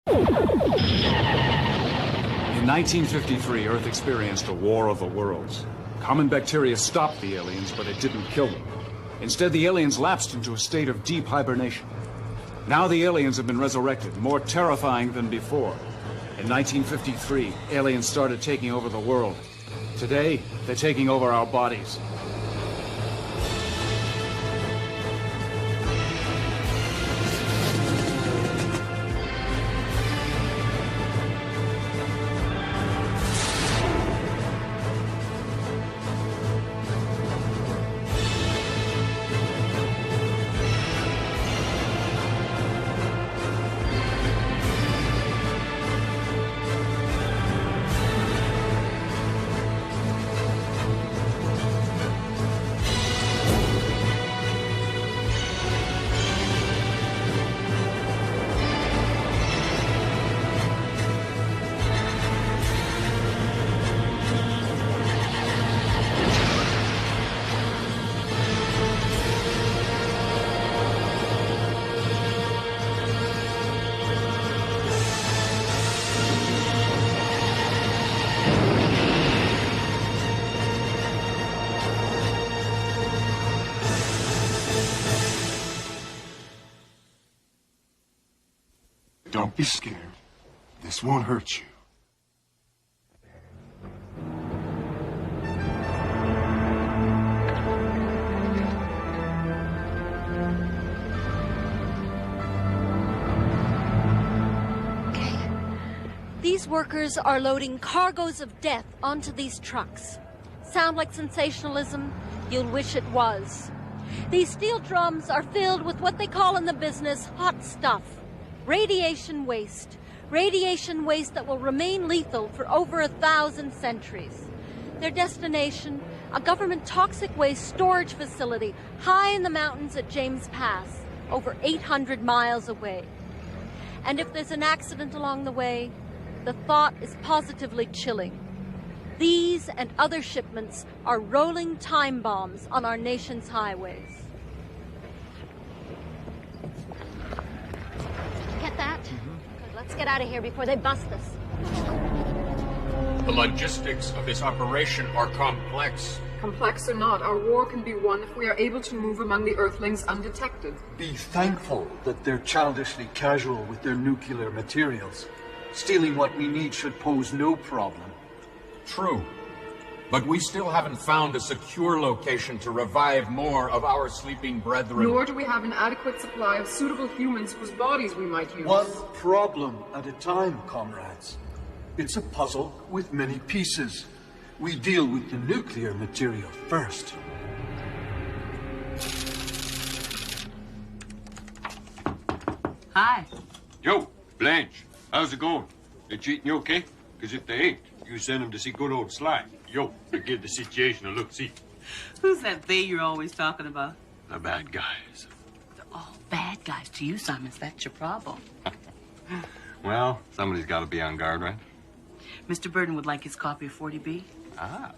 In 1953, Earth experienced a war of the worlds. Common bacteria stopped the aliens, but it didn't kill them. Instead, the aliens lapsed into a state of deep hibernation. Now the aliens have been resurrected, more terrifying than before. In 1953, aliens started taking over the world. Today, they're taking over our bodies. Don't be scared. This won't hurt you. Okay. These workers are loading cargoes of death onto these trucks. Sound like sensationalism? You'll wish it was. These steel drums are filled with what they call in the business hot stuff. Radiation waste. Radiation waste that will remain lethal for over 1,000 centuries. Their destination, a government toxic waste storage facility high in the mountains at James Pass, over 800 miles away. And if there's an accident along the way, the thought is positively chilling. These and other shipments are rolling time bombs on our nation's highways. Get that? Good, let's get out of here before they bust us. The logistics of this operation are complex. Complex or not, our war can be won if we are able to move among the Earthlings undetected. Be thankful that they're childishly casual with their nuclear materials. Stealing what we need should pose no problem. True. But we still haven't found a secure location to revive more of our sleeping brethren. Nor do we have an adequate supply of suitable humans whose bodies we might use. One problem at a time, comrades. It's a puzzle with many pieces. We deal with the nuclear material first. Hi. Yo, Blanche, how's it going? They treating you okay? Because if they ain't, you send them to see good old Sly. Yo, they give the situation a look-see. Who's that they you're always talking about? The bad guys. They're all bad guys to you, Simons. That's your problem. Well, somebody's got to be on guard, right? Mr. Burden would like his copy of 40B. Ah.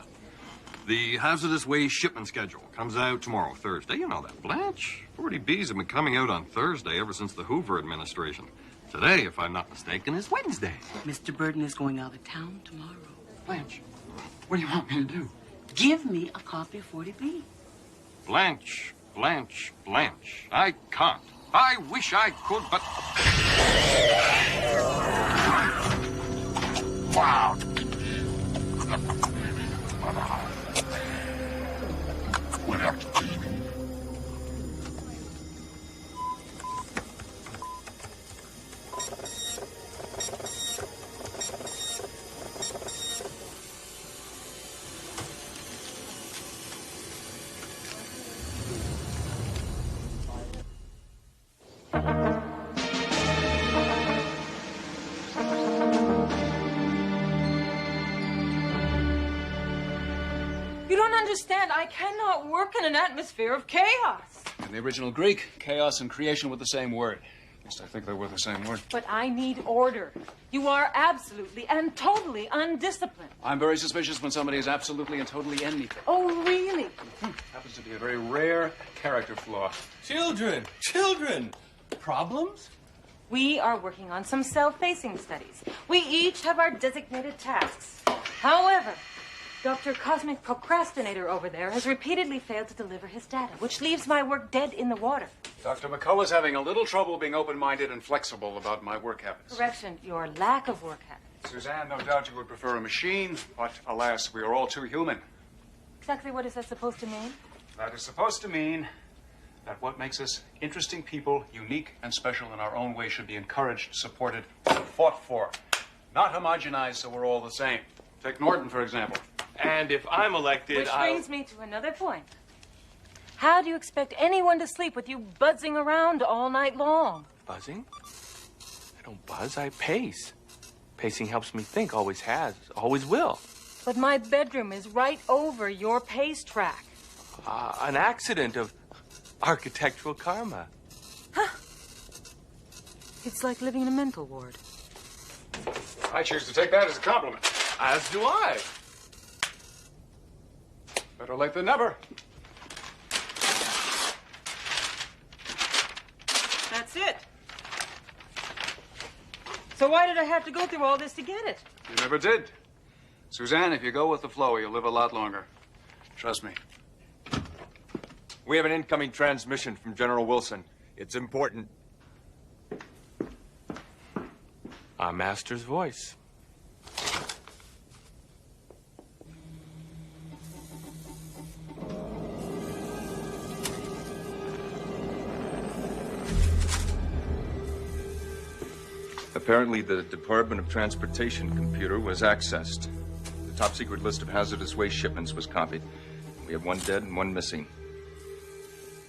The hazardous waste shipment schedule comes out tomorrow, Thursday. You know that, Blanche. 40Bs have been coming out on Thursday ever since the Hoover administration. Today, if I'm not mistaken, is Wednesday. Mr. Burden is going out of town tomorrow. Blanche, what do you want me to do? Give me a copy of 40B. Blanche, Blanche, Blanche. I can't. I wish I could, but... Wow. You don't understand. I cannot work in an atmosphere of chaos. In the original Greek, chaos and creation were the same word. At least I think they were the same word. But I need order. You are absolutely and totally undisciplined. I'm very suspicious when somebody is absolutely and totally anything. Oh, really? Happens to be a very rare character flaw. Children! Problems? We are working on some self-pacing studies. We each have our designated tasks. However, Dr. Cosmic Procrastinator over there has repeatedly failed to deliver his data, which leaves my work dead in the water. Dr. McCullough's having a little trouble being open-minded and flexible about my work habits. Correction, your lack of work habits. Suzanne, no doubt you would prefer a machine, but alas, we are all too human. Exactly what is that supposed to mean? That is supposed to mean that what makes us interesting people, unique and special in our own way, should be encouraged, supported, and fought for. Not homogenized so we're all the same. Take Norton, for example. And if I'm elected, Which brings me to another point. How do you expect anyone to sleep with you buzzing around all night long? Buzzing? I don't buzz, I pace. Pacing helps me think, always has, always will. But my bedroom is right over your pace track. An accident of architectural karma. Huh. It's like living in a mental ward. I choose to take that as a compliment. As do I. Better late than never. That's it. So why did I have to go through all this to get it? You never did. Suzanne, if you go with the flow, you'll live a lot longer. Trust me. We have an incoming transmission from General Wilson. It's important. Our master's voice. Apparently, the Department of Transportation computer was accessed. The top-secret list of hazardous waste shipments was copied. We have one dead and one missing.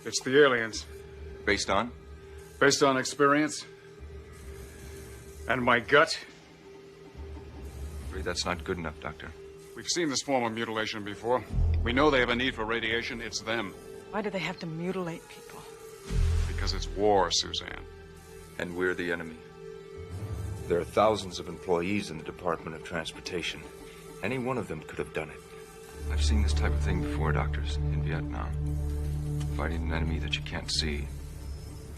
It's the aliens. Based on? Based on experience. And my gut. I'm afraid that's not good enough, Doctor. We've seen this form of mutilation before. We know they have a need for radiation. It's them. Why do they have to mutilate people? Because it's war, Suzanne. And we're the enemy. There are thousands of employees in the Department of Transportation. Any one of them could have done it. I've seen this type of thing before, doctors, in Vietnam. Fighting an enemy that you can't see.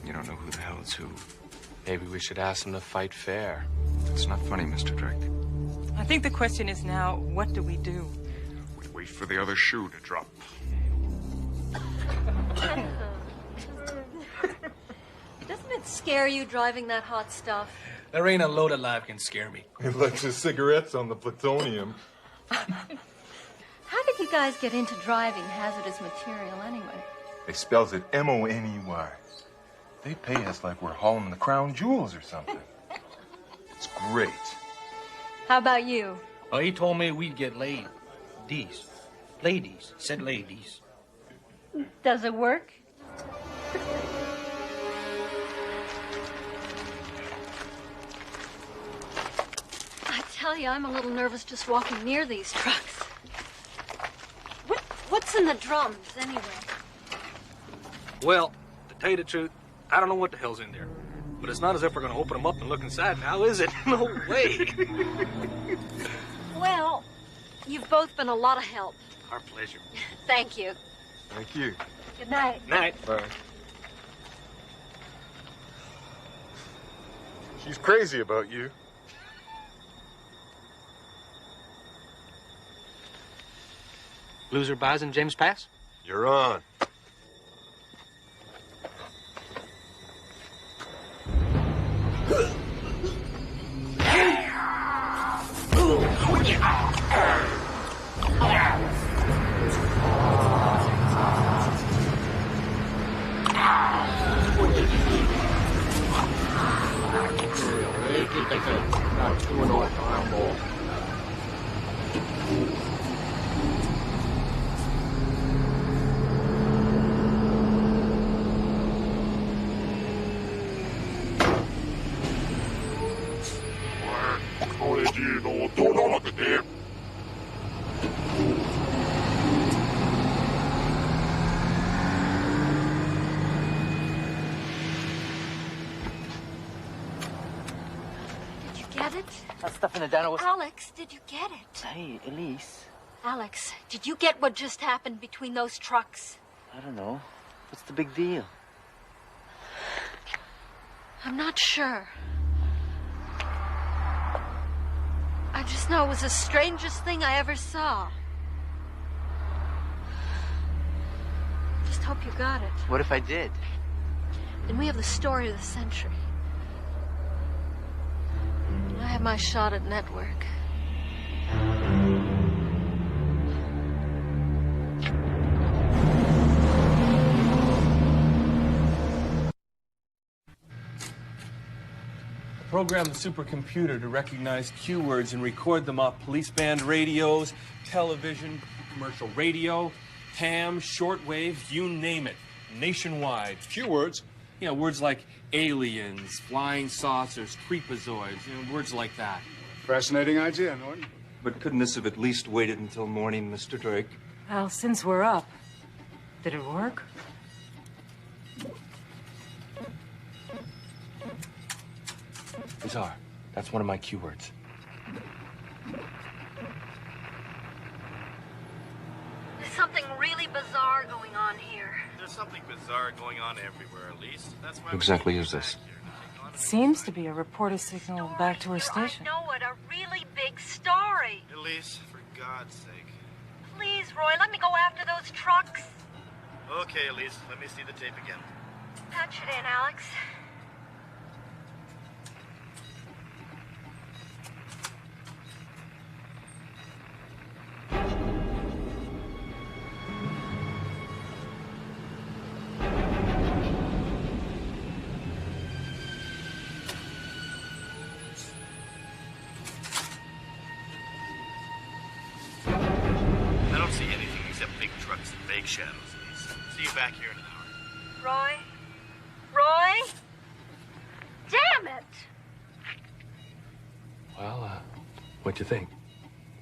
You don't know who the hell is who. Maybe we should ask them to fight fair. It's not funny, Mr. Drake. I think the question is now, what do we do? We wait for the other shoe to drop. Doesn't it scare you driving that hot stuff? There ain't a load alive can scare me. He likes his cigarettes on the plutonium. How did you guys get into driving hazardous material anyway? They spells it M-O-N-E-Y. They pay us like we're hauling the crown jewels or something. It's great. How about you? Oh, he told me we'd get laid. These. Ladies. Said ladies. Does it work? I tell you, I'm a little nervous just walking near these trucks. What's in the drums, anyway? Well, to tell you the truth, I don't know what the hell's in there. But it's not as if we're going to open them up and look inside now, is it? No way. Well, you've both been a lot of help. Our pleasure. Thank you. Thank you. Good night. Night. Bye. She's crazy about you. Loser buys in James Pass? You're on. That stuff in the diner was... Alex, did you get it? Hey, Elise. Alex, did you get what just happened between those trucks? I don't know. What's the big deal? I'm not sure. I just know it was the strangest thing I ever saw. Just hope you got it. What if I did? Then we have the story of the century. I have my shot at network. Program the supercomputer to recognize cue words and record them off police band radios, television, commercial radio, ham, shortwave, you name it, nationwide. Cue words? Yeah, words like aliens, flying saucers, creepazoids, words like that. Fascinating idea, Norton. But couldn't this have at least waited until morning, Mr. Drake? Well, since we're up, did it work? Bizarre. That's one of my cue words. There's something really bizarre going on here. There's something bizarre going on everywhere, Elise. That's why. Who exactly is this? Seems to be a reporter signal back to her station. I know it, a really big story. Elise, for God's sake. Please, Roy, let me go after those trucks. Okay, Elise, let me see the tape again. Patch it in, Alex. I don't see anything except big trucks and vague shadows, Elise. See you back here in an hour. Roy? Roy? Damn it! Well, what'd you think?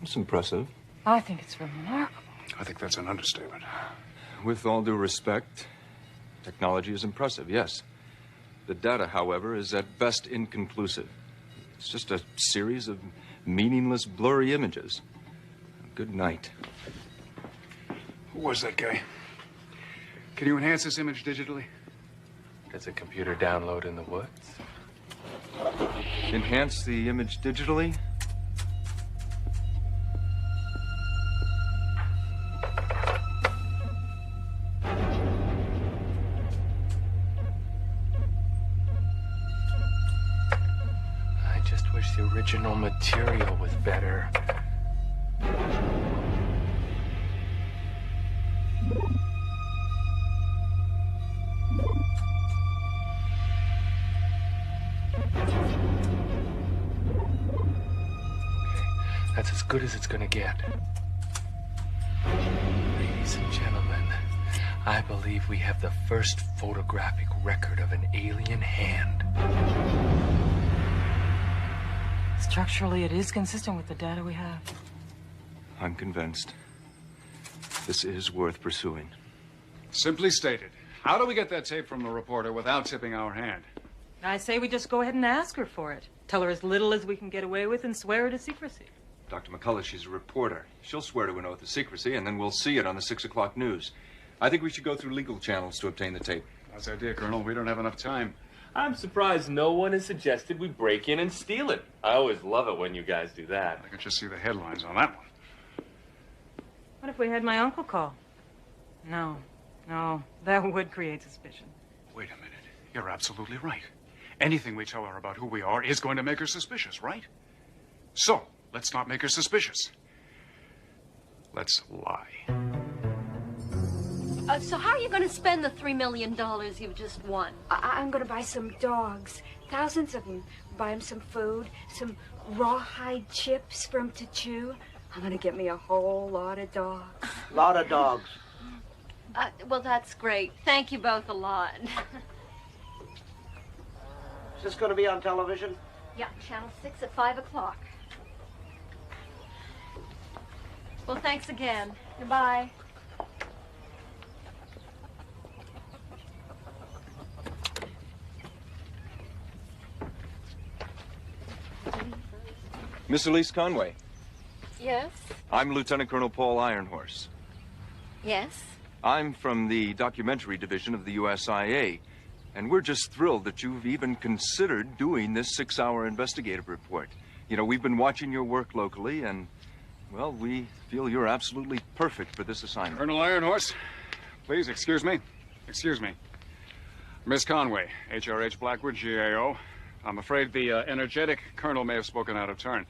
It's impressive. I think it's remarkable. I think that's an understatement. With all due respect, technology is impressive, yes. The data, however, is at best inconclusive. It's just a series of meaningless, blurry images. Good night. Who was that guy? Can you enhance this image digitally? Does a computer download in the woods? Enhance the image digitally? I just wish the original material was better. That's as good as it's gonna get. Ladies and gentlemen, I believe we have the first photographic record of an alien hand. Structurally, it is consistent with the data we have. I'm convinced. This is worth pursuing. Simply stated, how do we get that tape from the reporter without tipping our hand? I say we just go ahead and ask her for it. Tell her as little as we can get away with and swear her to secrecy. Dr. McCullough, she's a reporter. She'll swear to an oath of secrecy, and then we'll see it on the 6 o'clock news. I think we should go through legal channels to obtain the tape. That's the idea, Colonel. We don't have enough time. I'm surprised no one has suggested we break in and steal it. I always love it when you guys do that. I could just see the headlines on that one. What if we had my uncle call? No, that would create suspicion. Wait a minute. You're absolutely right. Anything we tell her about who we are is going to make her suspicious, right? So, let's not make her suspicious. Let's lie. So how are you going to spend the $3 million you've just won? I'm going to buy some dogs. Thousands of them. Buy them some food, some rawhide chips for them to chew. I'm going to get me a whole lot of dogs. Lot of dogs. Well, that's great. Thank you both a lot. Is this going to be on television? Yeah, Channel 6 at 5 o'clock. Well, thanks again. Goodbye. Miss Elise Conway, Yes? I'm Lieutenant Colonel Paul Ironhorse. Yes? I'm from the documentary division of the USIA, And we're just thrilled that you've even considered doing this 6-hour investigative report. You know, we've been watching your work locally, and, well, we feel you're absolutely perfect for this assignment. Colonel Ironhorse, please excuse me. Excuse me. Miss Conway, HRH Blackwood, GAO. I'm afraid the energetic colonel may have spoken out of turn.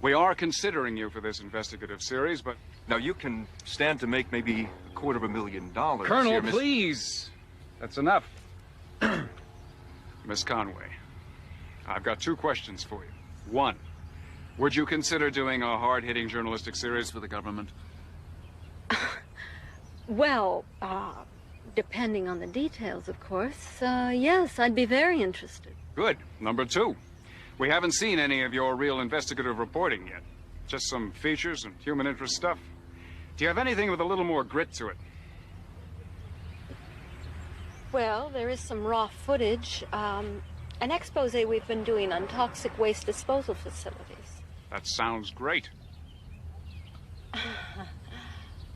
We are considering you for this investigative series, but... Now, you can stand to make maybe $250,000. Colonel, here, Miss... please! That's enough. Miss Conway, I've got 2 questions for you. 1, would you consider doing a hard-hitting journalistic series for the government? Well, depending on the details, of course. Yes, I'd be very interested. Good. Number 2, we haven't seen any of your real investigative reporting yet. Just some features and human interest stuff. Do you have anything with a little more grit to it? Well, there is some raw footage. An expose we've been doing on toxic waste disposal facilities. That sounds great.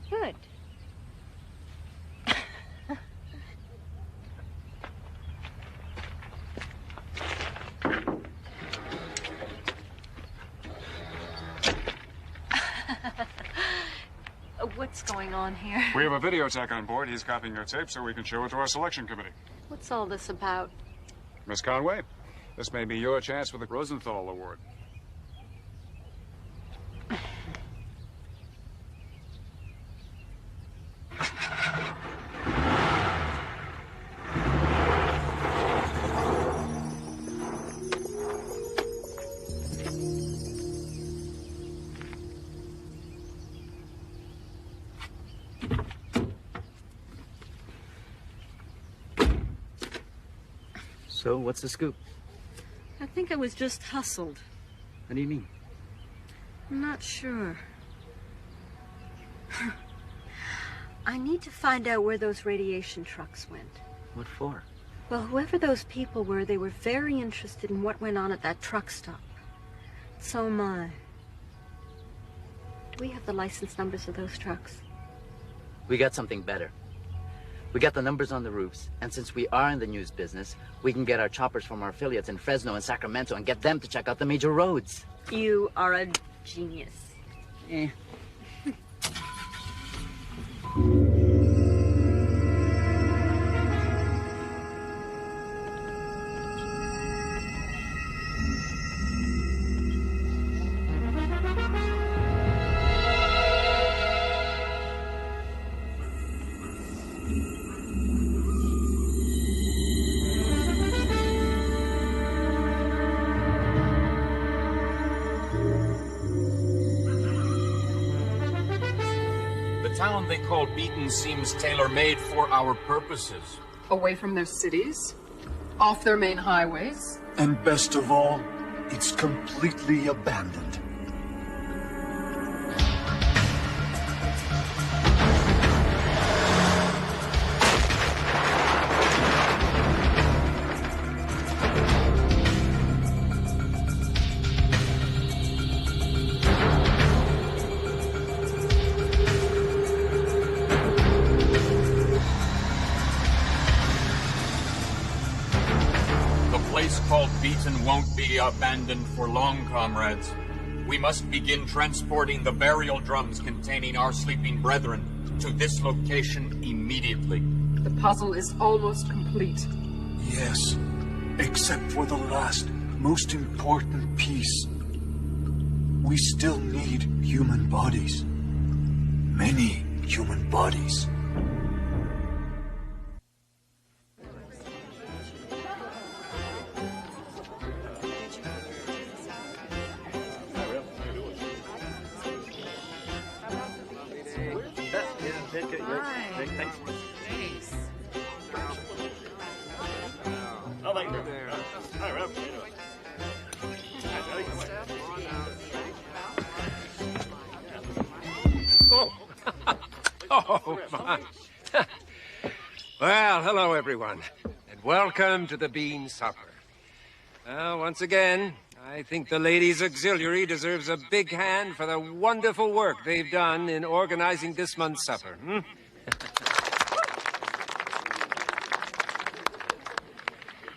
Good. What's going on here? We have a video tech on board. He's copying your tape so we can show it to our selection committee. What's all this about? Miss Conway, this may be your chance for the Rosenthal Award. So, what's the scoop? I think I was just hustled. What do you mean? I'm not sure. I need to find out where those radiation trucks went. What for? Well, whoever those people were, they were very interested in what went on at that truck stop. So am I. Do we have the license numbers of those trucks? We got something better. We got the numbers on the roofs, and since we are in the news business, we can get our choppers from our affiliates in Fresno and Sacramento and get them to check out the major roads. You are a genius. Eh. The town they call Beaton seems tailor-made for our purposes. Away from their cities, off their main highways. And best of all, it's completely abandoned. Beaton won't be abandoned for long, comrades. We must begin transporting the burial drums containing our sleeping brethren to this location immediately. The puzzle is almost complete. Yes, except for the last, most important piece. We still need human bodies. Many human bodies. Oh, my. Well, hello, everyone, and welcome to the Bean Supper. Well, once again, I think the Ladies' Auxiliary deserves a big hand for the wonderful work they've done in organizing this month's supper.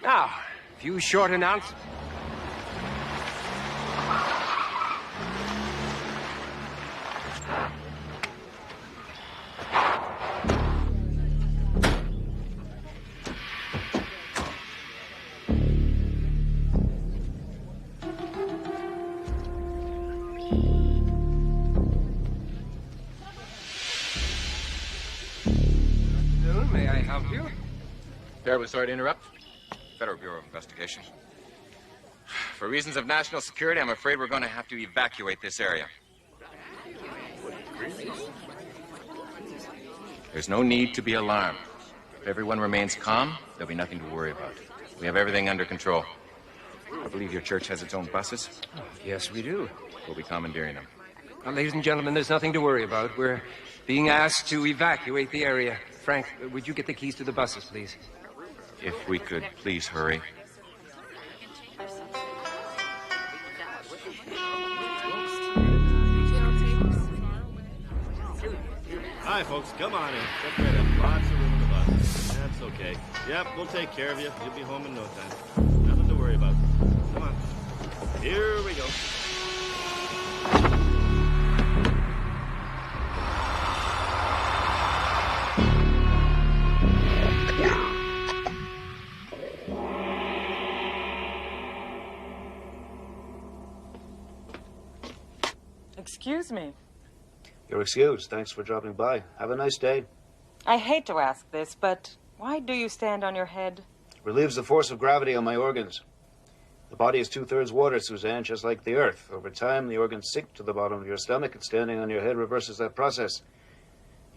Now, a few short announcements. May I help you? Terribly sorry to interrupt. Federal Bureau of Investigation. For reasons of national security, I'm afraid we're going to have to evacuate this area. There's no need to be alarmed. If everyone remains calm, there'll be nothing to worry about. We have everything under control. I believe your church has its own buses. Oh, yes, we do. We'll be commandeering them. Well, ladies and gentlemen, there's nothing to worry about. We're being asked to evacuate the area. Frank, would you get the keys to the buses, please? If we could please hurry. Hi, folks. Come on in. Step right up. Lots of room in the bus. That's okay. Yep, we'll take care of you. You'll be home in no time. Nothing to worry about. Come on. Here we go. Excuse me. You're excused. Thanks for dropping by. Have a nice day. I hate to ask this, but why do you stand on your head? Relieves the force of gravity on my organs. The body is 2/3 water, Suzanne, just like the earth. Over time, the organs sink to the bottom of your stomach, and standing on your head reverses that process.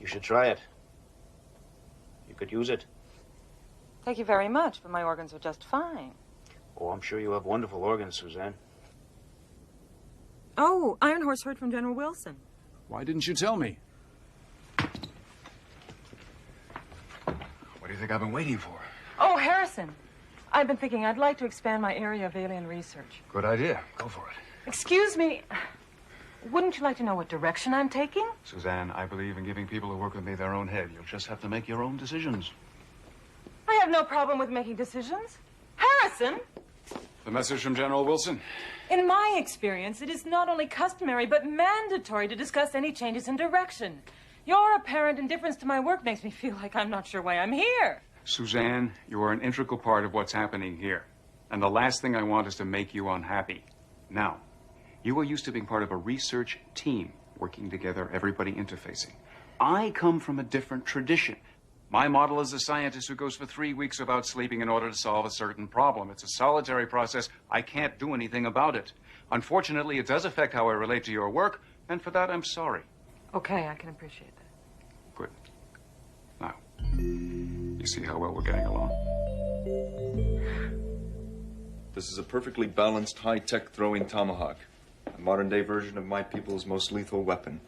You should try it. You could use it. Thank you very much, but my organs are just fine. Oh, I'm sure you have wonderful organs, Suzanne. Oh, Iron Horse heard from General Wilson. Why didn't you tell me? What do you think I've been waiting for? Oh, Harrison. I've been thinking I'd like to expand my area of alien research. Good idea. Go for it. Excuse me. Wouldn't you like to know what direction I'm taking? Suzanne, I believe in giving people who work with me their own head. You'll just have to make your own decisions. I have no problem with making decisions. Harrison! The message from General Wilson? In my experience, it is not only customary, but mandatory to discuss any changes in direction. Your apparent indifference to my work makes me feel like I'm not sure why I'm here. Suzanne, you are an integral part of what's happening here. And the last thing I want is to make you unhappy. Now, you are used to being part of a research team, working together, everybody interfacing. I come from a different tradition. My model is a scientist who goes for 3 weeks without sleeping in order to solve a certain problem. It's a solitary process. I can't do anything about it. Unfortunately, it does affect how I relate to your work, and for that, I'm sorry. Okay, I can appreciate that. Good. Now, you see how well we're getting along? This is a perfectly balanced, high-tech throwing tomahawk. A modern-day version of my people's most lethal weapon.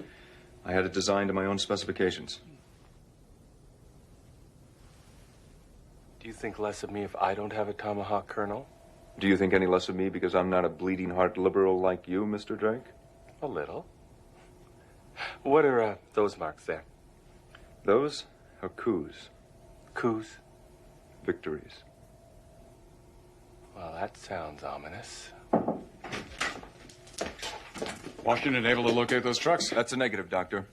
I had it designed to my own specifications. Do you think less of me if I don't have a tomahawk, Colonel? Do you think any less of me because I'm not a bleeding heart liberal like you, Mr. Drake? A little. What are those marks there? Those are coups. Coups? Victories. Well, that sounds ominous. Washington able to locate those trucks? That's a negative, Doctor.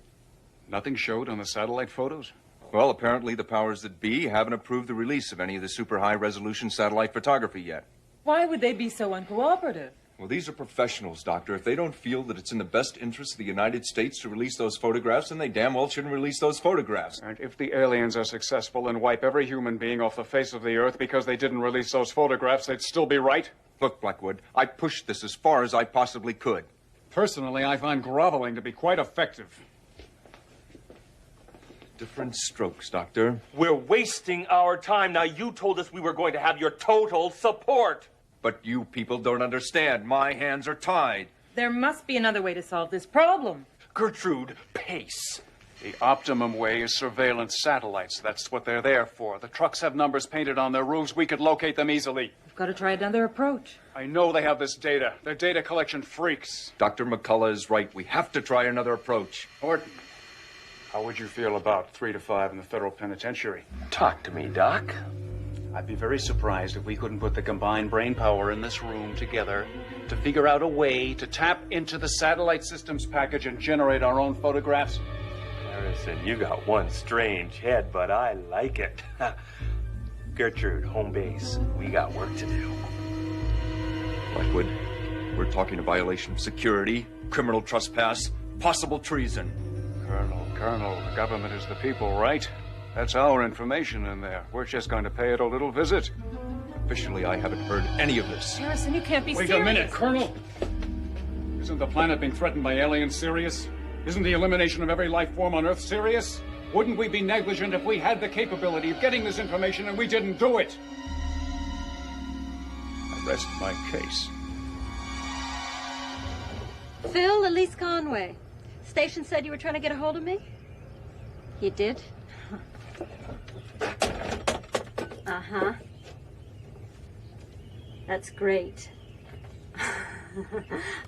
Nothing showed on the satellite photos? Well, apparently the powers that be haven't approved the release of any of the super high-resolution satellite photography yet. Why would they be so uncooperative? Well, these are professionals, Doctor. If they don't feel that it's in the best interest of the United States to release those photographs, then they damn well shouldn't release those photographs. And if the aliens are successful and wipe every human being off the face of the earth because they didn't release those photographs, they'd still be right? Look, Blackwood, I pushed this as far as I possibly could. Personally, I find groveling to be quite effective. Different strokes, Doctor. We're wasting our time. Now, you told us we were going to have your total support. But you people don't understand. My hands are tied. There must be another way to solve this problem. Gertrude, pace. The optimum way is surveillance satellites. That's what they're there for. The trucks have numbers painted on their roofs. We could locate them easily. We've got to try another approach. I know they have this data. They're data collection freaks. Dr. McCullough is right. We have to try another approach. Horton, how would you feel about 3 to 5 in the federal penitentiary? Talk to me, Doc. I'd be very surprised if we couldn't put the combined brain power in this room together to figure out a way to tap into the satellite systems package and generate our own photographs. Harrison, you got one strange head, but I like it. Gertrude, home base. We got work to do. Blackwood, we're talking a violation of security, criminal trespass, possible treason. Colonel, the government is the people, right? That's our information in there. We're just going to pay it a little visit. Officially, I haven't heard any of this. Harrison, you can't be Wait serious. a minute, Colonel! Isn't the planet being threatened by aliens serious? Isn't the elimination of every life form on Earth serious? Wouldn't we be negligent if we had the capability of getting this information and we didn't do it? I rest my case. Phil, Elise Conway. Station said you were trying to get a hold of me? You did? Uh-huh. That's great.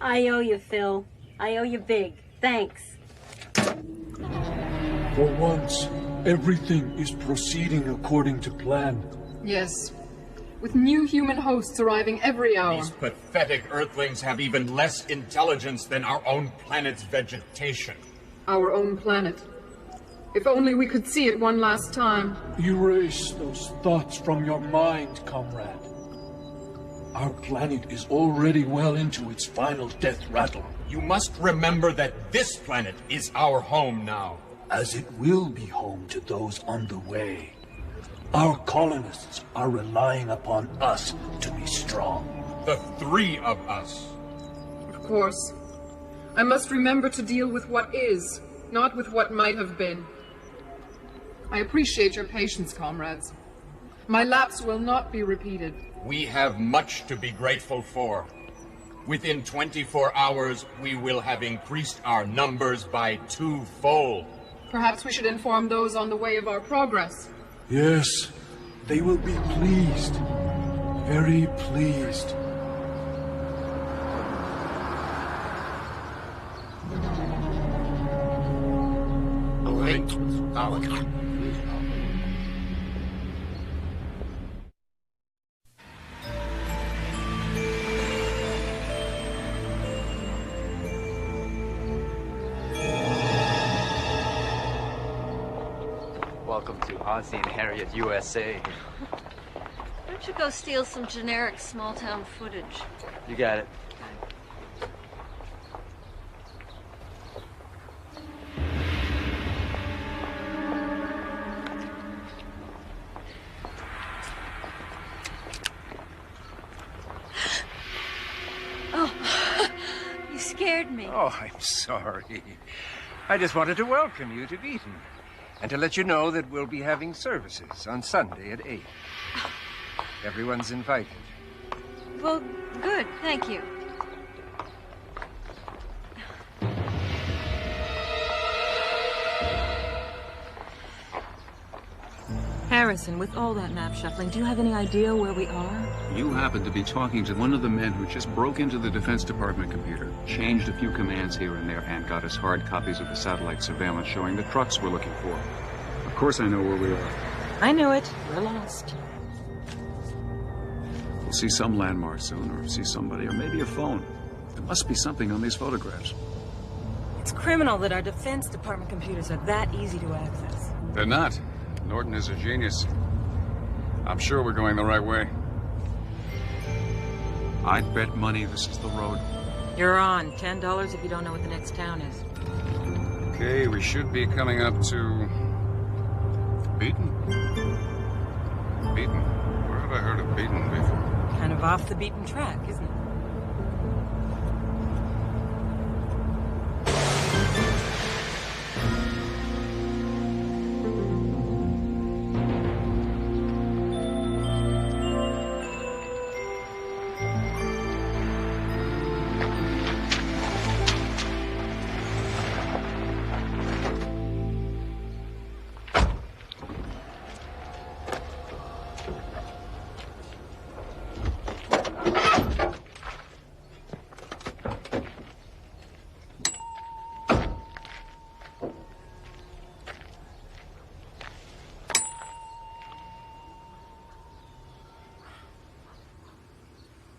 I owe you, Phil. I owe you big. Thanks. For once, everything is proceeding according to plan. Yes. With new human hosts arriving every hour. These pathetic Earthlings have even less intelligence than our own planet's vegetation. Our own planet. If only we could see it one last time. Erase those thoughts from your mind, comrade. Our planet is already well into its final death rattle. You must remember that this planet is our home now. As it will be home to those on the way. Our colonists are relying upon us to be strong. The three of us. Of course. I must remember to deal with what is, not with what might have been. I appreciate your patience, comrades. My lapse will not be repeated. We have much to be grateful for. Within 24 hours, we will have increased our numbers by 2-fold. Perhaps we should inform those on the way of our progress. Yes, they will be pleased. Very pleased. Welcome to Ozzie and Harriet, USA. Why don't you go steal some generic small-town footage? You got it. Oh, you scared me. Oh, I'm sorry. I just wanted to welcome you to Beaton. And to let you know that we'll be having services on Sunday at 8. Everyone's invited. Well, good, thank you. Harrison, with all that map shuffling, do you have any idea where we are? You happen to be talking to one of the men who just broke into the Defense Department computer, changed a few commands here and there, and got us hard copies of the satellite surveillance showing the trucks we're looking for. Of course I know where we are. I knew it. We're lost. We'll see some landmark soon, or see somebody, or maybe a phone. There must be something on these photographs. It's criminal that our Defense Department computers are that easy to access. They're not. Norton is a genius. I'm sure we're going the right way. I'd bet money this is the road. You're on. $10 if you don't know what the next town is. Okay, we should be coming up to... Beaton? Beaton? Where have I heard of Beaton before? Kind of off the beaten track, isn't it?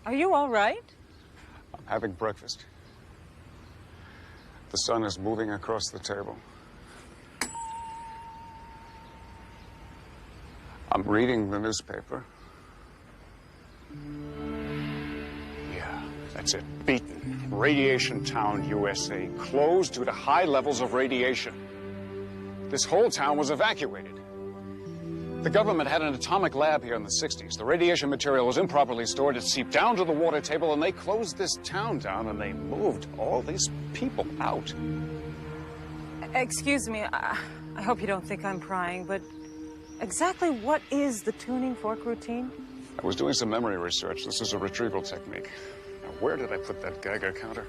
Are you all right? I'm having breakfast. The sun is moving across the table. I'm reading the newspaper. Yeah, that's it. Beaten. Radiation Town, USA. Closed due to high levels of radiation. This whole town was evacuated. The government had an atomic lab here in the 60s. The radiation material was improperly stored. It seeped down to the water table, and they closed this town down, and they moved all these people out. Excuse me, I hope you don't think I'm prying, but exactly what is the tuning fork routine? I was doing some memory research. This is a retrieval technique. Now, where did I put that Geiger counter?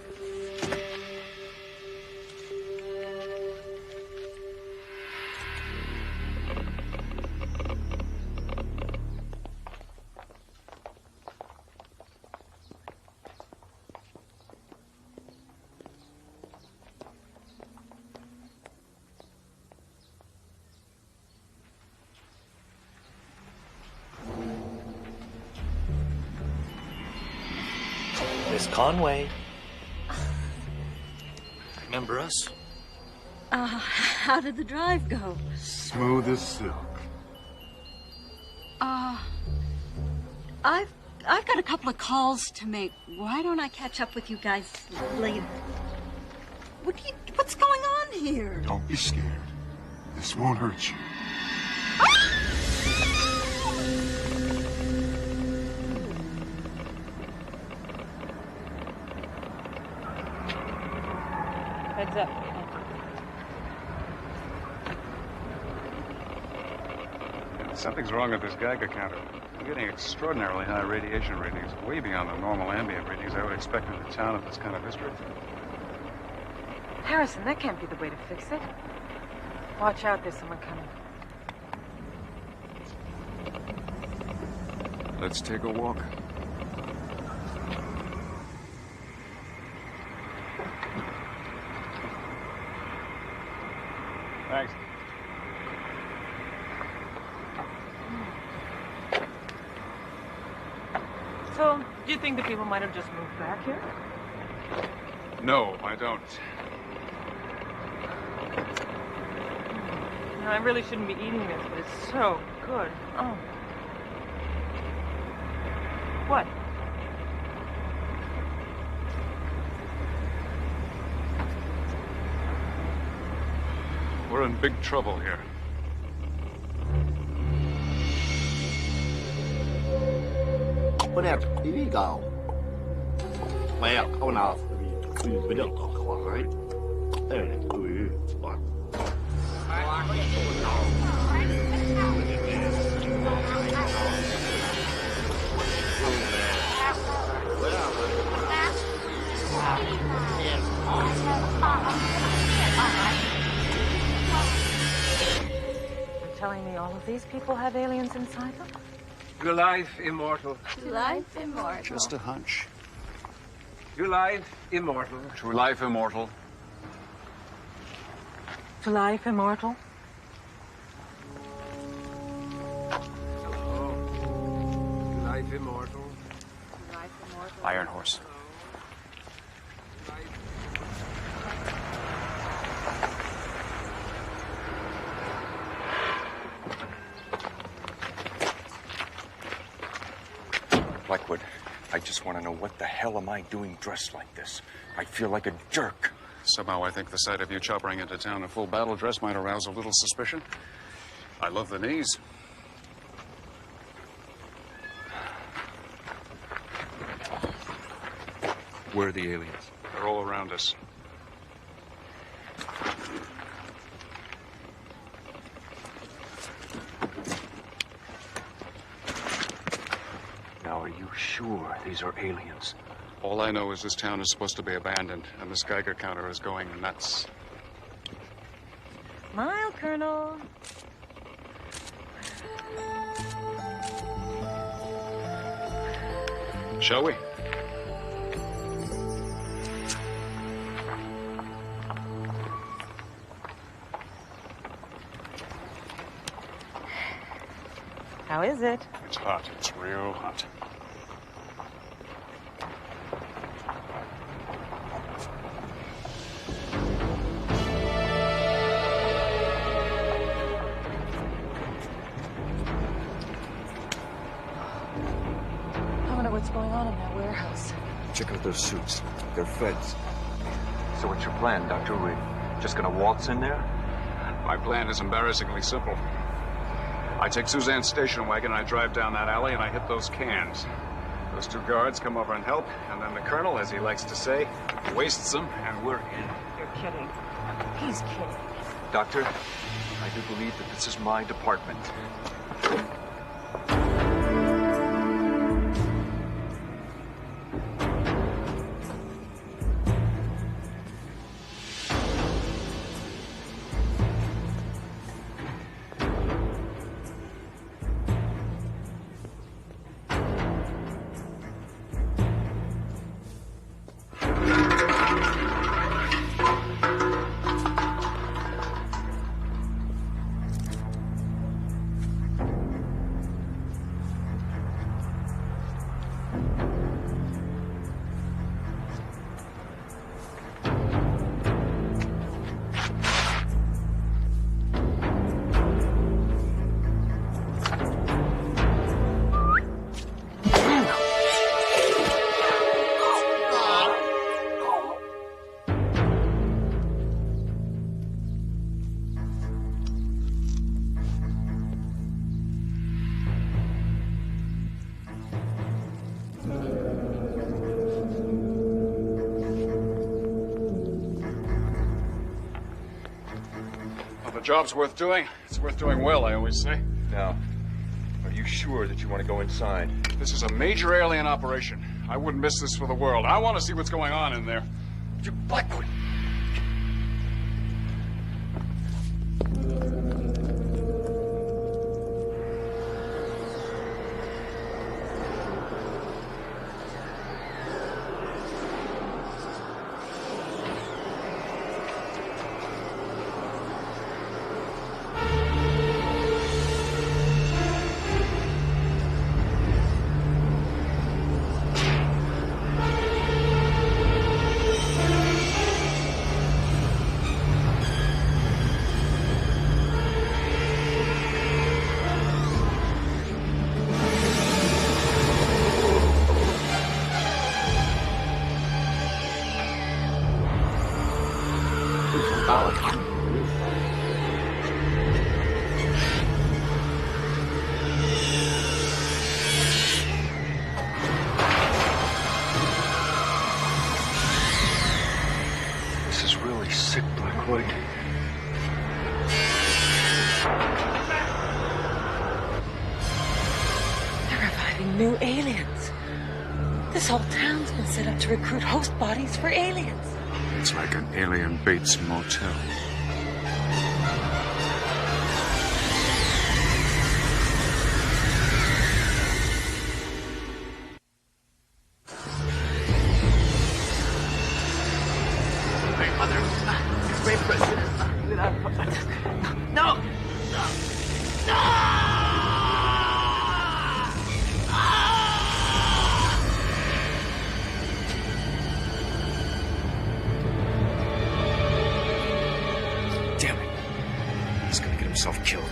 Miss Conway. Remember us? How did the drive go? Smooth as silk. I've got a couple of calls to make. Why don't I catch up with you guys later? What's going on here? Don't be scared. This won't hurt you. Heads up. Something's wrong with this Geiger counter. I'm getting extraordinarily high radiation readings, way beyond the normal ambient readings I would expect in a town of this kind of history. Harrison, that can't be the way to fix it. Watch out, there's someone coming. Let's take a walk. Thanks. So, do you think the people might have just moved back here? No, I don't. No, I really shouldn't be eating this, but it's so good. Oh. What? We're in big trouble here. What happened? Here you go. Well, oh no. We don't talk about right. There it is. You're telling me all of these people have aliens inside them? To life, immortal. To life, immortal. Just a hunch. To life, immortal. To life, immortal. To life, immortal? Hello. To life, immortal. To life, immortal. Iron Horse. Blackwood, I just want to know what the hell am I doing dressed like this? I feel like a jerk. Somehow I think the sight of you choppering into town in full battle dress might arouse a little suspicion. I love the knees. Where are the aliens? They're all around us. Now, are you sure these are aliens? All I know is this town is supposed to be abandoned, and this Geiger counter is going nuts. Smile, Colonel. Shall we? How is it? It's hot. It's real hot. their suits. They're feds. So what's your plan, Doctor? We just gonna waltz in there? My plan is embarrassingly simple. I take Suzanne's station wagon and I drive down that alley and I hit those cans. Those two guards come over and help, and then the colonel, as he likes to say, wastes them, and we're in. You're kidding. He's kidding. Doctor, I do believe that this is my department. Job's worth doing. It's worth doing well, I always say. Now, are you sure that you want to go inside? This is a major alien operation. I wouldn't miss this for the world. I want to see what's going on in there. You Blackwood! This is really sick, Blackwood. They're reviving new aliens. This whole town's been set up to recruit host bodies for aliens. It's like an alien Bates Motel. No! Damn it. He's gonna get himself killed.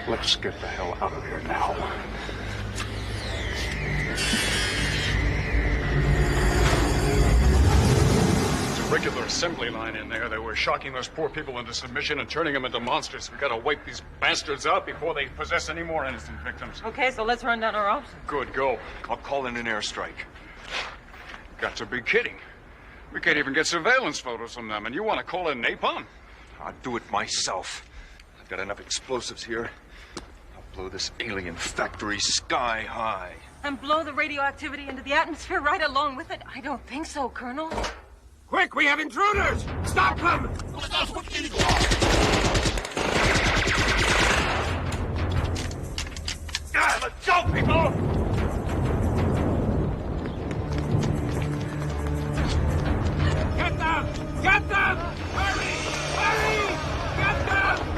Let's get the hell out of here now. regular assembly line in there. They were shocking those poor people into submission and turning them into monsters. We gotta wipe these bastards out before they possess any more innocent victims. Okay, so let's run down our options. Good, go. I'll call in an airstrike. Got to be kidding. We can't even get surveillance photos from them, and you want to call in napalm? I'll do it myself. I've got enough explosives here. I'll blow this alien factory sky high. And blow the radioactivity into the atmosphere right along with it? I don't think so, Colonel. Quick, we have intruders! Stop them! Let's go, people! Get them! Get them! Hurry! Hurry! Get them!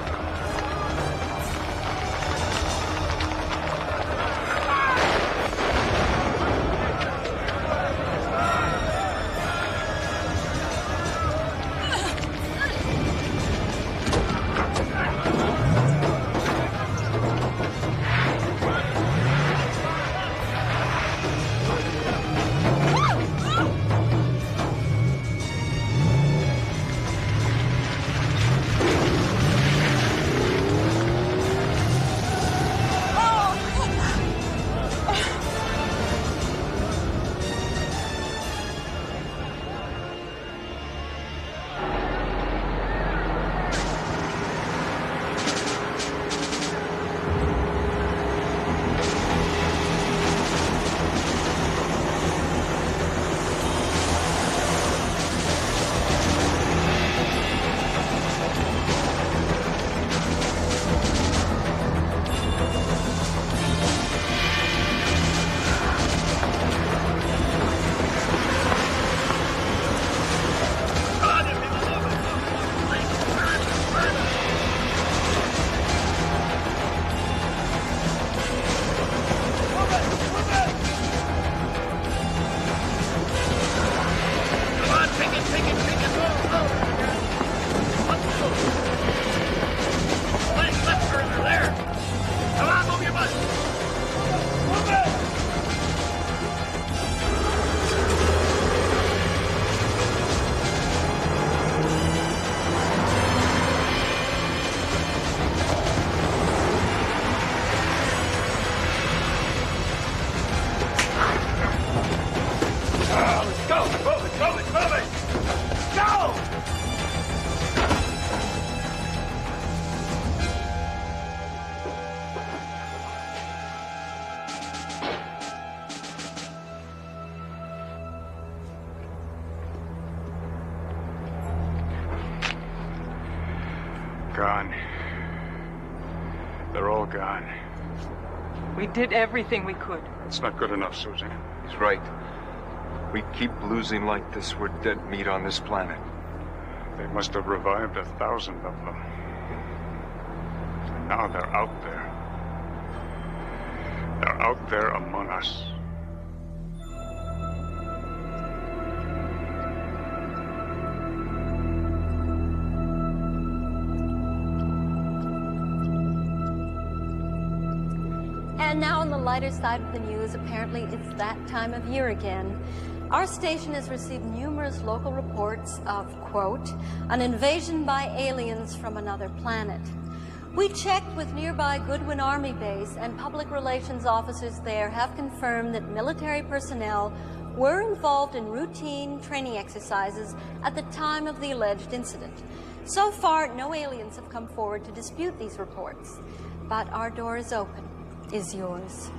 Gone. They're all gone. We did everything we could. It's not good enough, Susan. He's right. We keep losing like this, we're dead meat on this planet. They must have revived 1,000 of them. And now they're out there. They're out there among us. And now on the lighter side of the news, apparently it's that time of year again. Our station has received numerous local reports of, quote, an invasion by aliens from another planet. We checked with nearby Goodwin Army Base, and public relations officers there have confirmed that military personnel were involved in routine training exercises at the time of the alleged incident. So far, no aliens have come forward to dispute these reports. But our door is open. Is yours.